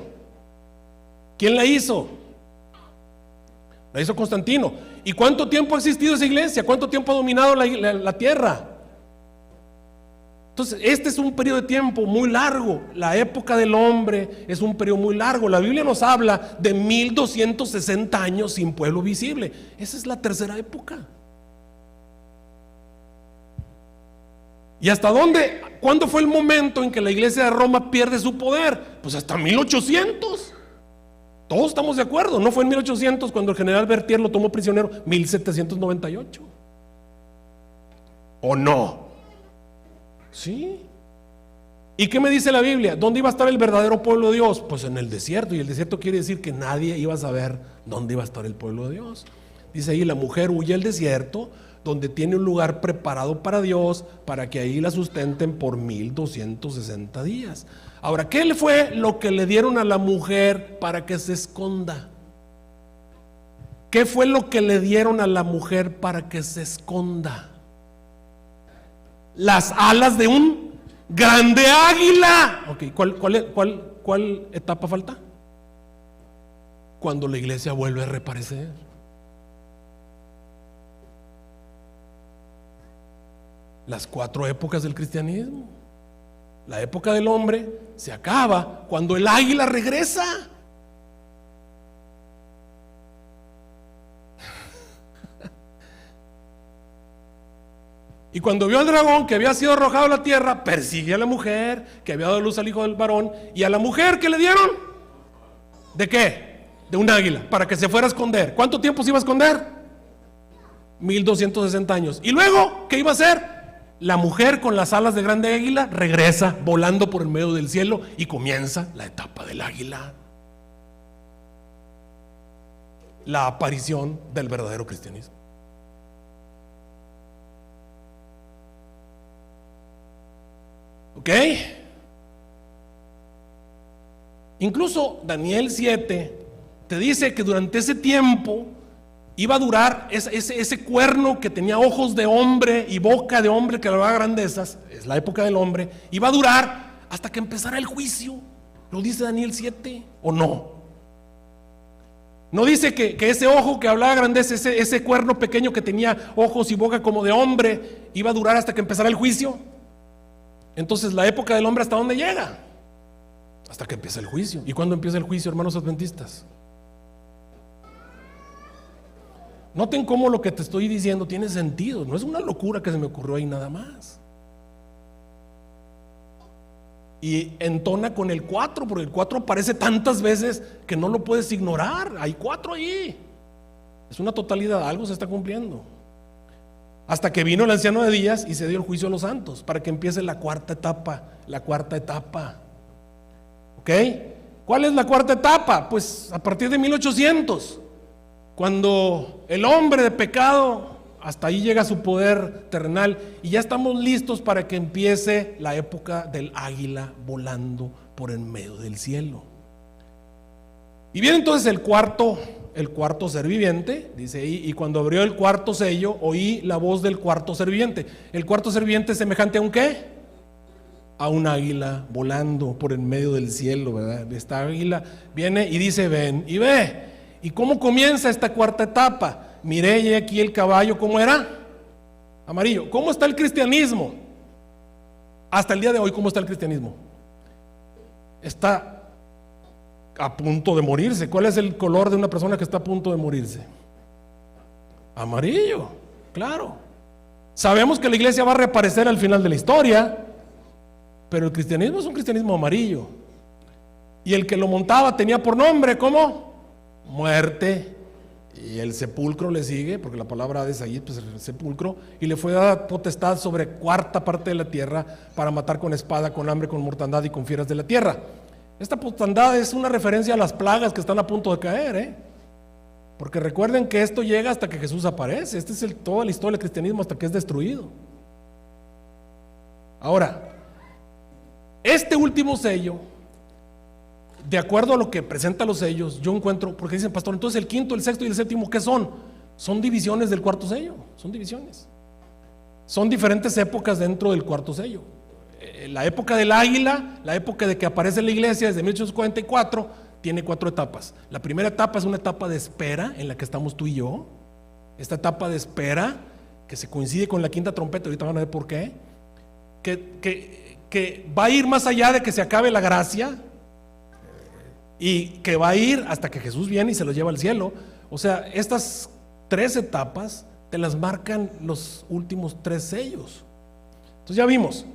¿Quién la hizo? La hizo Constantino. ¿Y cuánto tiempo ha existido esa iglesia? ¿Cuánto tiempo ha dominado la tierra? Entonces, este es un periodo de tiempo muy largo. La época del hombre es un periodo muy largo. La Biblia nos habla de 1260 años sin pueblo visible. Esa es la tercera época. ¿Y hasta dónde? ¿Cuándo fue el momento en que la iglesia de Roma pierde su poder? Pues hasta 1800. Todos estamos de acuerdo. No fue en 1800 cuando el general Berthier lo tomó prisionero. 1798. ¿O no? Sí. ¿Y qué me dice la Biblia? ¿Dónde iba a estar el verdadero pueblo de Dios? Pues en el desierto. Y el desierto quiere decir que nadie iba a saber dónde iba a estar el pueblo de Dios. Dice ahí, la mujer huye al desierto, donde tiene un lugar preparado para Dios, para que ahí la sustenten por 1260 días. Ahora, ¿qué fue lo que le dieron a la mujer para que se esconda? ¿Qué fue lo que le dieron a la mujer para que se esconda? Las alas de un grande águila. Ok, ¿cuál etapa falta? Cuando la iglesia vuelve a reaparecer. Las 4 épocas del cristianismo. La época del hombre se acaba cuando el águila regresa. Y cuando vio al dragón que había sido arrojado a la tierra, persigue a la mujer que había dado luz al hijo del varón. ¿Y a la mujer qué le dieron? ¿De qué? De un águila, para que se fuera a esconder. ¿Cuánto tiempo se iba a esconder? 1260 años. ¿Y luego qué iba a hacer? La mujer con las alas de grande águila regresa volando por el medio del cielo y comienza la etapa del águila. La aparición del verdadero cristianismo. ¿Ok? Incluso Daniel 7 te dice que durante ese tiempo iba a durar ese cuerno que tenía ojos de hombre y boca de hombre que hablaba grandezas, es la época del hombre, iba a durar hasta que empezara el juicio. ¿Lo dice Daniel 7 o no? No dice que ese ojo que hablaba grandezas, ese cuerno pequeño que tenía ojos y boca como de hombre, iba a durar hasta que empezara el juicio. Entonces, la época del hombre, ¿hasta dónde llega? Hasta que empieza el juicio. ¿Y cuándo empieza el juicio, hermanos adventistas? Noten cómo lo que te estoy diciendo tiene sentido. No es una locura que se me ocurrió ahí nada más. Y entona con el 4, porque el 4 aparece tantas veces que no lo puedes ignorar. Hay 4 ahí. Es una totalidad, algo se está cumpliendo. Hasta que vino el anciano de días y se dio el juicio a los santos, para que empiece la cuarta etapa. La cuarta etapa. ¿Ok? ¿Cuál es la cuarta etapa? Pues a partir de 1800. Cuando el hombre de pecado, hasta ahí llega su poder terrenal y ya estamos listos para que empiece la época del águila volando por en medio del cielo. Y viene entonces el cuarto ser viviente, dice ahí, y cuando abrió el cuarto sello, oí la voz del cuarto ser viviente. El cuarto ser viviente es semejante a un ¿qué? A un águila volando por en medio del cielo, ¿verdad? Esta águila viene y dice, ven y ve. ¿Y cómo comienza esta cuarta etapa? Miré y aquí el caballo, ¿cómo era? Amarillo. ¿Cómo está el cristianismo? Hasta el día de hoy, ¿cómo está el cristianismo? Está a punto de morirse. ¿Cuál es el color de una persona que está a punto de morirse? Amarillo, claro. Sabemos que la iglesia va a reaparecer al final de la historia, pero el cristianismo es un cristianismo amarillo. Y el que lo montaba tenía por nombre, ¿cómo? Muerte Y el sepulcro le sigue, porque la palabra Hades ahí, pues el sepulcro, y le fue dada potestad sobre cuarta parte de la tierra para matar con espada, con hambre, con mortandad y con fieras de la tierra. Esta potestad es una referencia a las plagas que están a punto de caer, porque recuerden que esto llega hasta que Jesús aparece. Esta es toda la historia del cristianismo hasta que es destruido. Ahora, este último sello, de acuerdo a lo que presenta los sellos, yo encuentro, porque dicen, pastor, entonces el quinto, el sexto y el séptimo, ¿qué son? Son divisiones del cuarto sello, son divisiones. Son diferentes épocas dentro del cuarto sello. La época del águila, la época de que aparece la iglesia desde 1844, tiene 4 etapas. La primera etapa es una etapa de espera en la que estamos tú y yo. Esta etapa de espera, que se coincide con la quinta trompeta, ahorita van a ver por qué, que va a ir más allá de que se acabe la gracia, y que va a ir hasta que Jesús viene y se los lleva al cielo. O sea, estas 3 etapas te las marcan los últimos 3 sellos. Entonces ya vimos,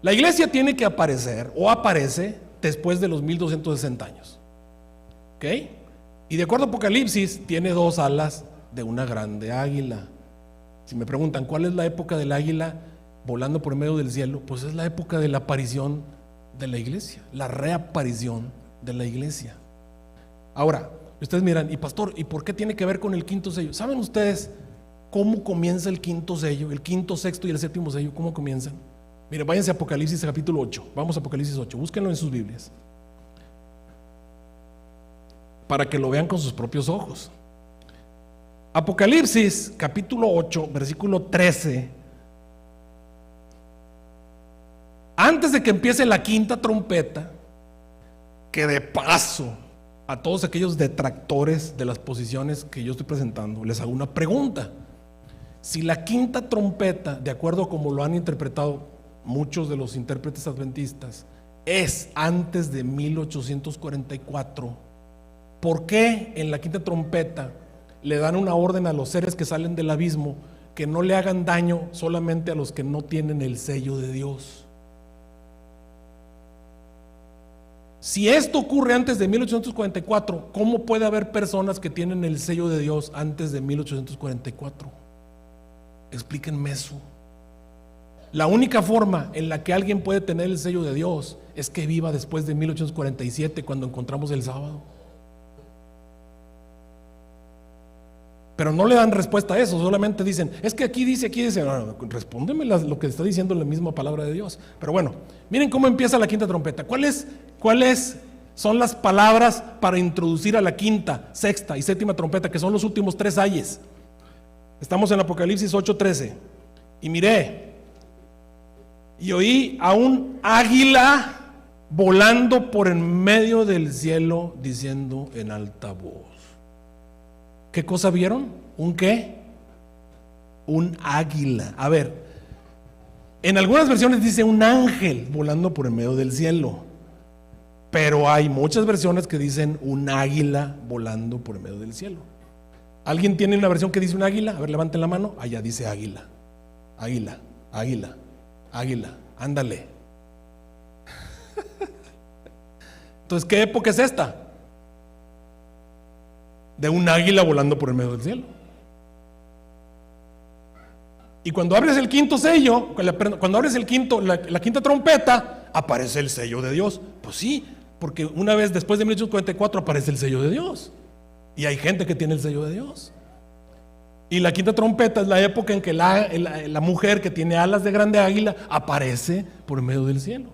la iglesia tiene que aparecer o aparece después de los 1260 años. ¿Ok? Y de acuerdo a Apocalipsis, tiene 2 alas de una grande águila. Si me preguntan cuál es la época del águila volando por medio del cielo, pues es la época de la aparición de la iglesia, la reaparición de la iglesia. Ahora, ustedes miran, y pastor, ¿y por qué tiene que ver con el quinto sello? ¿Saben ustedes cómo comienza el quinto sello, el quinto, sexto y el séptimo sello? ¿Cómo comienzan? Miren, váyanse a Apocalipsis capítulo 8. Vamos a Apocalipsis 8, búsquenlo en sus Biblias, para que lo vean con sus propios ojos. Apocalipsis capítulo 8, versículo 13. Antes de que empiece la quinta trompeta, que de paso a todos aquellos detractores de las posiciones que yo estoy presentando, les hago una pregunta. Si la quinta trompeta, de acuerdo a como lo han interpretado muchos de los intérpretes adventistas, es antes de 1844, ¿por qué en la quinta trompeta le dan una orden a los seres que salen del abismo que no le hagan daño solamente a los que no tienen el sello de Dios? Si esto ocurre antes de 1844, ¿cómo puede haber personas que tienen el sello de Dios antes de 1844? Explíquenme eso. La única forma en la que alguien puede tener el sello de Dios es que viva después de 1847, cuando encontramos el sábado. Pero no le dan respuesta a eso, solamente dicen, es que aquí dice, no, respóndeme lo que está diciendo la misma palabra de Dios. Pero bueno, miren cómo empieza la quinta trompeta. ¿Cuáles son las palabras para introducir a la quinta, sexta y séptima trompeta, que son los últimos 3 ayes? Estamos en Apocalipsis 8:13. Y miré, y oí a un águila volando por en medio del cielo, diciendo en alta voz. ¿Qué cosa vieron? ¿Un qué? Un águila. A ver, en algunas versiones dice un ángel volando por en medio del cielo, pero hay muchas versiones que dicen un águila volando por en medio del cielo. ¿Alguien tiene una versión que dice un águila? A ver, levanten la mano. Allá dice águila. Águila, águila, águila. Ándale. Entonces, ¿qué época es esta? De un águila volando por el medio del cielo. Y cuando abres el quinto sello, cuando abres la quinta trompeta, aparece el sello de Dios. Pues sí, porque una vez después de 1844 aparece el sello de Dios. Y hay gente que tiene el sello de Dios. Y la quinta trompeta es la época en que la mujer que tiene alas de grande águila aparece por el medio del cielo.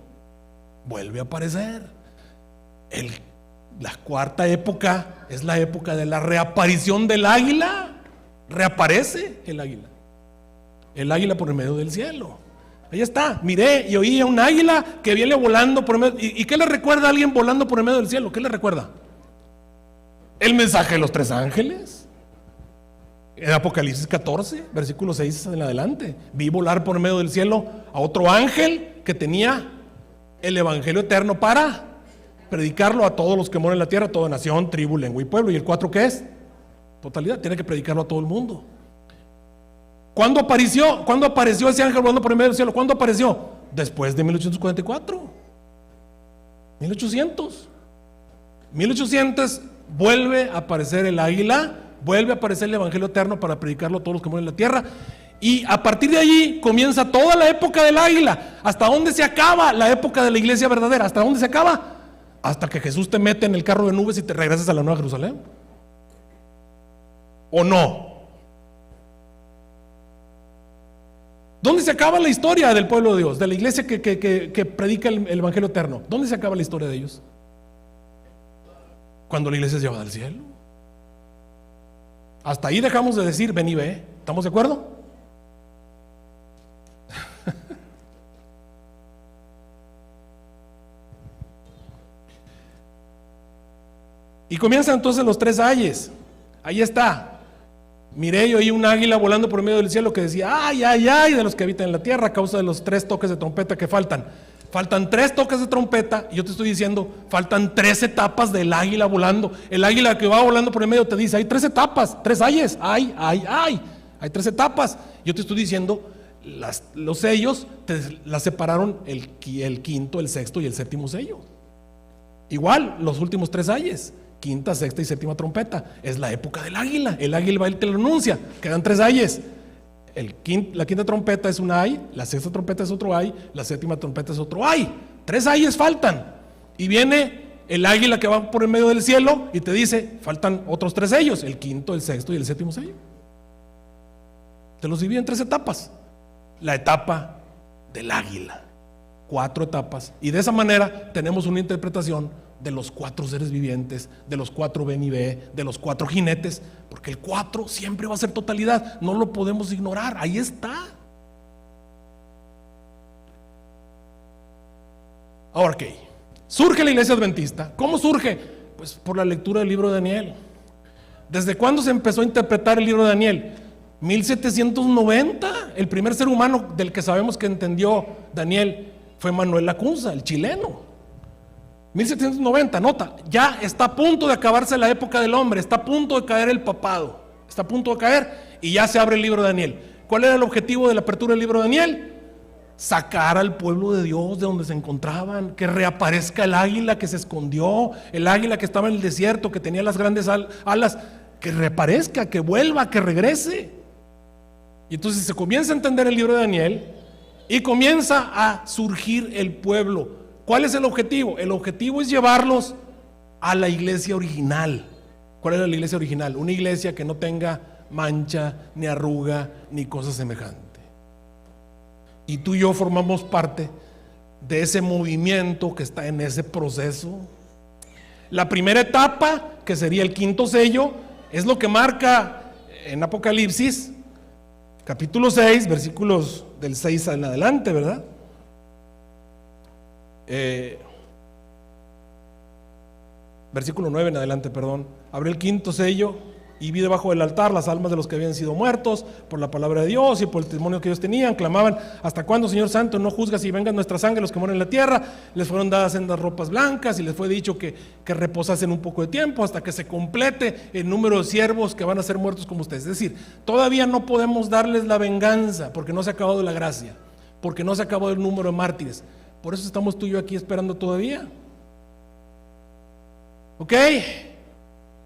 Vuelve a aparecer. La cuarta época es la época de la reaparición del águila. Reaparece el águila. El águila por el medio del cielo. Ahí está. Miré y oí a un águila que viene volando por el medio. ¿Y qué le recuerda a alguien volando por el medio del cielo? ¿Qué le recuerda? El mensaje de los 3 ángeles. En Apocalipsis 14, versículo 6 en adelante. Vi volar por el medio del cielo a otro ángel que tenía el evangelio eterno para predicarlo a todos los que moran en la tierra, toda nación, tribu, lengua y pueblo. ¿Y el 4 qué es? Totalidad, tiene que predicarlo a todo el mundo. ¿Cuándo apareció ese ángel volando por el medio del cielo? ¿Cuándo apareció? Después de 1844. 1800 vuelve a aparecer el águila vuelve a aparecer el Evangelio eterno para predicarlo a todos los que mueren en la tierra. Y a partir de allí comienza toda la época del águila. ¿Hasta dónde se acaba la época de la iglesia verdadera? ¿Hasta dónde se acaba? Hasta que Jesús te mete en el carro de nubes y te regresas a la Nueva Jerusalén. ¿O no? ¿Dónde se acaba la historia del pueblo de Dios? De la iglesia que predica el Evangelio eterno. ¿Dónde se acaba la historia de ellos? Cuando la iglesia es llevada al cielo. Hasta ahí dejamos de decir ven y ve. ¿Estamos de acuerdo? Y comienzan entonces los tres ayes. Ahí está. Miré yo oí un águila volando por medio del cielo que decía, ay, ay, ay, de los que habitan en la tierra a causa de los 3 toques de trompeta que faltan. Faltan 3 toques de trompeta y yo te estoy diciendo, faltan 3 etapas del águila volando. El águila que va volando por el medio te dice, hay 3 etapas, 3 ayes, ay, ay, ay. Hay 3 etapas. Yo te estoy diciendo, los sellos las separaron el quinto, el sexto y el séptimo sello. Qual los últimos 3 ayes. Quinta, sexta y séptima trompeta. Es la época del águila. El águila va y te lo anuncia. Quedan 3 ayes. La quinta trompeta es un ay, la sexta trompeta es otro ay, la séptima trompeta es otro ay. 3 ayes faltan. Y viene el águila que va por el medio del cielo y te dice, faltan otros 3 sellos, el quinto, el sexto y el séptimo sello. Te los divide en 3 etapas. La etapa del águila. 4 etapas. Y de esa manera tenemos una interpretación de los 4 seres vivientes, de los 4 ven y ve, de los 4 jinetes, porque el 4 siempre va a ser totalidad, no lo podemos ignorar, ahí está. Ahora, ¿qué? Surge la iglesia adventista. ¿Cómo surge? Pues por la lectura del libro de Daniel. ¿Desde cuándo se empezó a interpretar el libro de Daniel? 1790. El primer ser humano del que sabemos que entendió Daniel fue Manuel Lacunza, el chileno. 1790, nota, ya está a punto de acabarse la época del hombre, está a punto de caer el papado, está a punto de caer y ya se abre el libro de Daniel. ¿Cuál era el objetivo de la apertura del libro de Daniel? Sacar al pueblo de Dios de donde se encontraban, que reaparezca el águila que se escondió, el águila que estaba en el desierto, que tenía las grandes alas, que reaparezca, que vuelva, que regrese. Y entonces se comienza a entender el libro de Daniel y comienza a surgir el pueblo. ¿Cuál es el objetivo? El objetivo es llevarlos a la iglesia original. ¿Cuál era la iglesia original? Una iglesia que no tenga mancha, ni arruga, ni cosa semejante. Y tú y yo formamos parte de ese movimiento que está en ese proceso. La primera etapa, que sería el quinto sello, es lo que marca en Apocalipsis, capítulo 6, versículos del 6 en adelante, ¿verdad? Versículo 9 en adelante, perdón. Abrió el quinto sello y vi debajo del altar las almas de los que habían sido muertos por la palabra de Dios y por el testimonio que ellos tenían. Clamaban: ¿hasta cuándo, Señor Santo, no juzgas y vengan nuestra sangre los que mueren en la tierra? Les fueron dadas sendas ropas blancas y les fue dicho que reposasen un poco de tiempo hasta que se complete el número de siervos que van a ser muertos como ustedes. Es decir, todavía no podemos darles la venganza porque no se ha acabado la gracia, porque no se ha acabado el número de mártires. Por eso estamos tú y yo aquí esperando todavía. ¿Ok?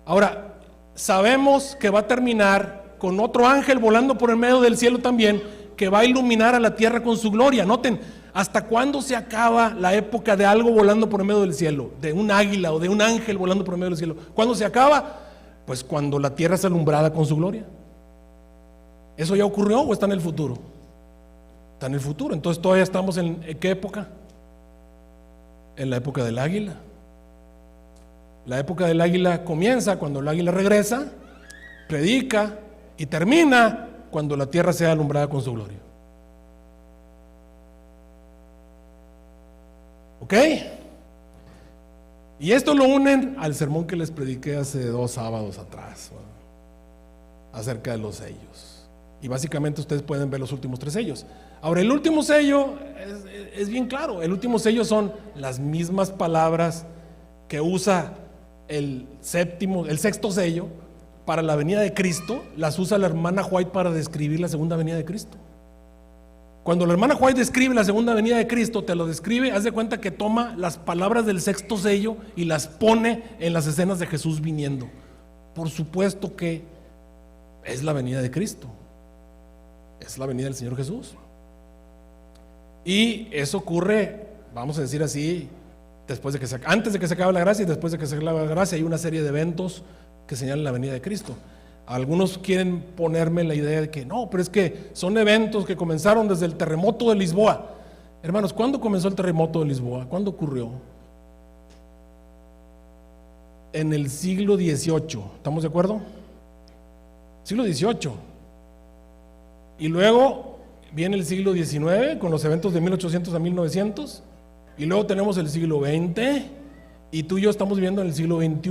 Ahora, sabemos que va a terminar con otro ángel volando por el medio del cielo también, que va a iluminar a la tierra con su gloria. Noten, ¿hasta cuándo se acaba la época de algo volando por el medio del cielo? De un águila o de un ángel volando por el medio del cielo. ¿Cuándo se acaba? Pues cuando la tierra es alumbrada con su gloria. ¿Eso ya ocurrió o está en el futuro? Está en el futuro. Entonces todavía estamos en ¿qué época? En la época del águila. La época del águila comienza cuando el águila regresa, predica y termina cuando la tierra sea alumbrada con su gloria. ¿Ok? Y esto lo unen al sermón que les prediqué hace 2 sábados atrás, ¿no?, acerca de los sellos. Y básicamente ustedes pueden ver los últimos 3 sellos. Ahora, el último sello es bien claro. El último sello son las mismas palabras que usa el sexto sello para la venida de Cristo. Las usa la hermana White para describir la segunda venida de Cristo. Cuando la hermana White describe la segunda venida de Cristo, te lo describe, haz de cuenta que toma las palabras del sexto sello y las pone en las escenas de Jesús viniendo. Por supuesto que es la venida de Cristo, es la venida del Señor Jesús. Y eso ocurre, vamos a decir así, antes de que se acabe la gracia y después de que se acabe la gracia hay una serie de eventos que señalan la venida de Cristo. Algunos quieren ponerme la idea de que no, pero es que son eventos que comenzaron desde el terremoto de Lisboa. Hermanos, ¿cuándo comenzó el terremoto de Lisboa? ¿Cuándo ocurrió? En el siglo XVIII, ¿estamos de acuerdo? Siglo XVIII. Y luego viene el siglo XIX con los eventos de 1800 a 1900. Y luego tenemos el siglo XX. Y tú y yo estamos viviendo en el siglo XXI.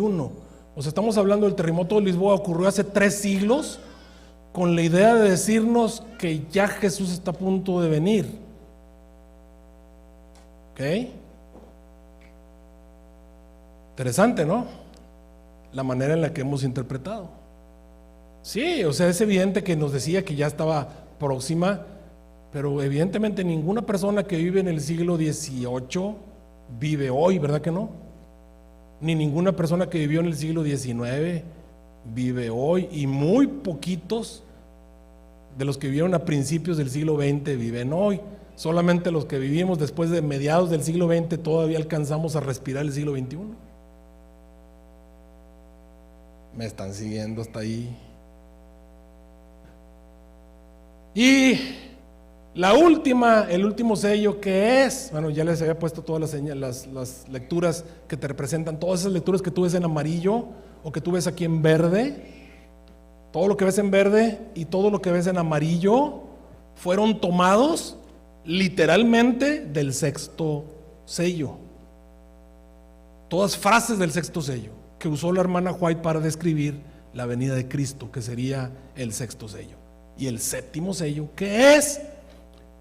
O sea, estamos hablando del terremoto de Lisboa, ocurrió hace 3 siglos, con la idea de decirnos que ya Jesús está a punto de venir. ¿Ok? Interesante, ¿no? La manera en la que hemos interpretado. Sí, o sea, es evidente que nos decía que ya estaba próxima, pero evidentemente ninguna persona que vive en el siglo XVIII vive hoy, ¿verdad que no? Ni ninguna persona que vivió en el siglo XIX vive hoy, y muy poquitos de los que vivieron a principios del siglo XX viven hoy. Solamente los que vivimos después de mediados del siglo XX todavía alcanzamos a respirar el siglo XXI. ¿Me están siguiendo hasta ahí? Y el último sello, que es, bueno, ya les había puesto todas las lecturas que te representan, todas esas lecturas que tú ves en amarillo o que tú ves aquí en verde. Todo lo que ves en verde y todo lo que ves en amarillo fueron tomados literalmente del sexto sello. Todas frases del sexto sello que usó la hermana White para describir la venida de Cristo, que sería el sexto sello. Y el séptimo sello, ¿qué es?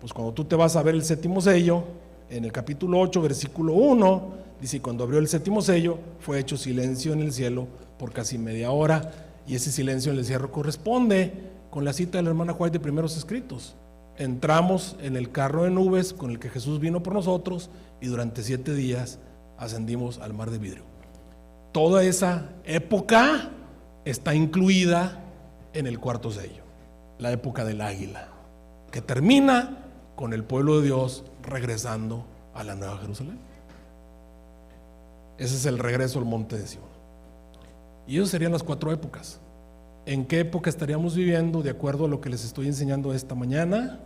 Pues cuando tú te vas a ver el séptimo sello, en el capítulo 8, versículo 1, dice: cuando abrió el séptimo sello, fue hecho silencio en el cielo por casi media hora, y ese silencio en el cielo corresponde con la cita de la hermana White de Primeros Escritos. Entramos en el carro de nubes con el que Jesús vino por nosotros, y durante 7 días ascendimos al mar de vidrio. Toda esa época está incluida en el cuarto sello, la época del águila, que termina con el pueblo de Dios regresando a la Nueva Jerusalén. Ese es el regreso al monte de Sión. Y esas serían las 4 épocas. ¿En qué época estaríamos viviendo de acuerdo a lo que les estoy enseñando esta mañana?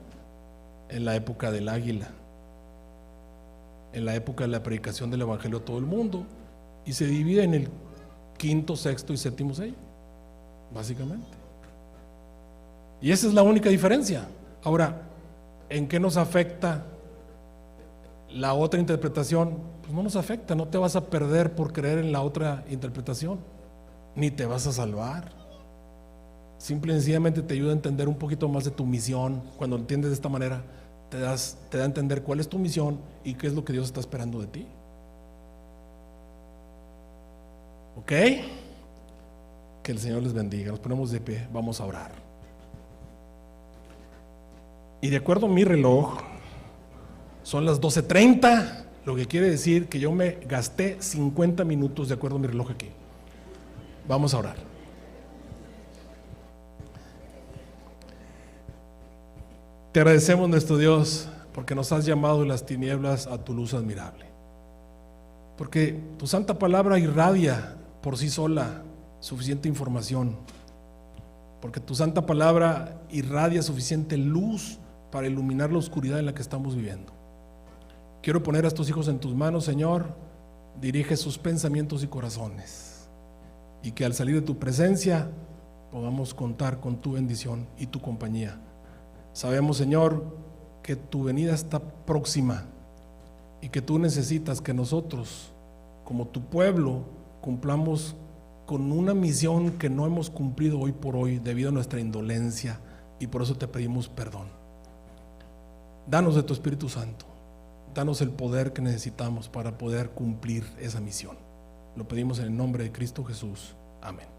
En la época del águila, en la época de la predicación del evangelio a todo el mundo, y se divide en el quinto, sexto y séptimo sello, básicamente. Y esa es la única diferencia. Ahora, ¿en qué nos afecta la otra interpretación? Pues no nos afecta, no te vas a perder por creer en la otra interpretación, ni te vas a salvar. Simple y sencillamente te ayuda a entender un poquito más de tu misión. Cuando entiendes de esta manera, te da a entender cuál es tu misión y qué es lo que Dios está esperando de ti. ¿Ok? Que el Señor les bendiga. Nos ponemos de pie, vamos a orar. Y de acuerdo a mi reloj, son las 12:30, lo que quiere decir que yo me gasté 50 minutos de acuerdo a mi reloj aquí. Vamos a orar. Te agradecemos, nuestro Dios, porque nos has llamado de las tinieblas a tu luz admirable. Porque tu santa palabra irradia por sí sola suficiente información. Porque tu santa palabra irradia suficiente luz para iluminar la oscuridad en la que estamos viviendo. Quiero poner a estos hijos en tus manos, Señor. Dirige sus pensamientos y corazones, y que al salir de tu presencia podamos contar con tu bendición y tu compañía. Sabemos, Señor, que tu venida está próxima y que tú necesitas que nosotros, como tu pueblo, cumplamos con una misión que no hemos cumplido hoy por hoy debido a nuestra indolencia, y por eso te pedimos perdón. Danos de tu Espíritu Santo, danos el poder que necesitamos para poder cumplir esa misión. Lo pedimos en el nombre de Cristo Jesús. Amén.